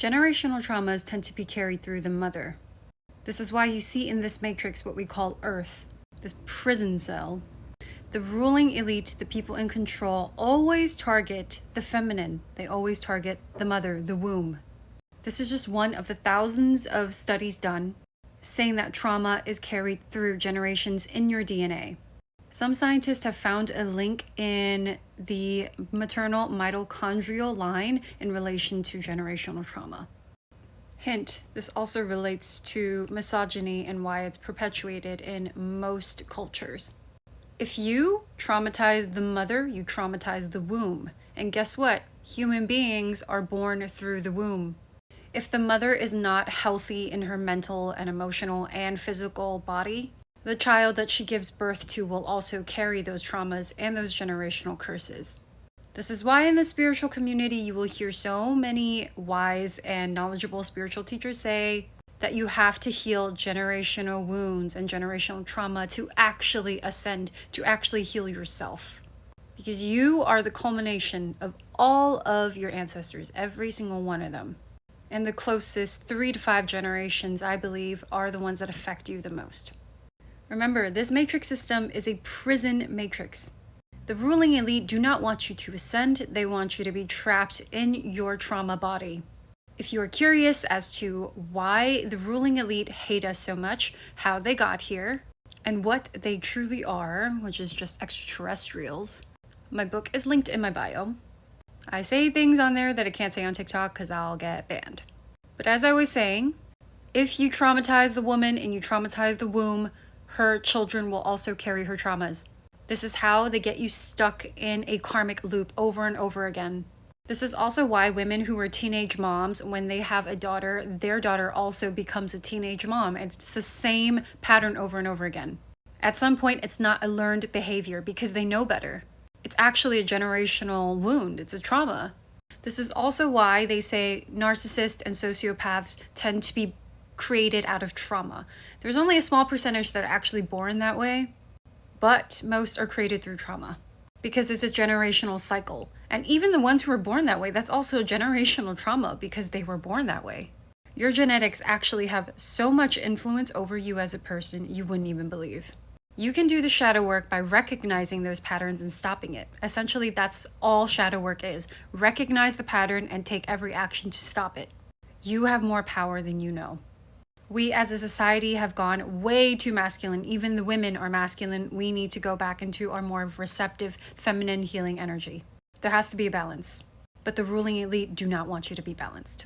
Generational traumas tend to be carried through the mother. This is why you see in this matrix what we call Earth, this prison cell. The ruling elite, the people in control, always target the feminine. They always target the mother, the womb. This is just one of the thousands of studies done saying that trauma is carried through generations in your DNA. Some scientists have found a link in the maternal mitochondrial line in relation to generational trauma. Hint, this also relates to misogyny and why it's perpetuated in most cultures. If you traumatize the mother, you traumatize the womb. And guess what? Human beings are born through the womb. If the mother is not healthy in her mental and emotional and physical body, the child that she gives birth to will also carry those traumas and those generational curses. This is why in the spiritual community you will hear so many wise and knowledgeable spiritual teachers say that you have to heal generational wounds and generational trauma to actually ascend, to actually heal yourself. Because you are the culmination of all of your ancestors, every single one of them. And the closest 3 to 5 generations, I believe, are the ones that affect you the most. Remember, this matrix system is a prison matrix. The ruling elite do not want you to ascend. They want you to be trapped in your trauma body. If you are curious as to why the ruling elite hate us so much, how they got here, and what they truly are, which is just extraterrestrials, my book is linked in my bio. I say things on there that I can't say on TikTok because I'll get banned. But as I was saying, if you traumatize the woman and you traumatize the womb, her children will also carry her traumas. This is how they get you stuck in a karmic loop over and over again. This is also why women who are teenage moms, when they have a daughter, their daughter also becomes a teenage mom. And it's the same pattern over and over again. At some point, it's not a learned behavior because they know better. It's actually a generational wound. It's a trauma. This is also why they say narcissists and sociopaths tend to be created out of trauma. There's only a small percentage that are actually born that way, but most are created through trauma because it's a generational cycle. And even the ones who were born that way, that's also a generational trauma because they were born that way. Your genetics actually have so much influence over you as a person you wouldn't even believe. You can do the shadow work by recognizing those patterns and stopping it. Essentially, that's all shadow work is. Recognize the pattern and take every action to stop it. You have more power than you know. We as a society have gone way too masculine. Even the women are masculine. We need to go back into our more receptive, feminine healing energy. There has to be a balance. But the ruling elite do not want you to be balanced.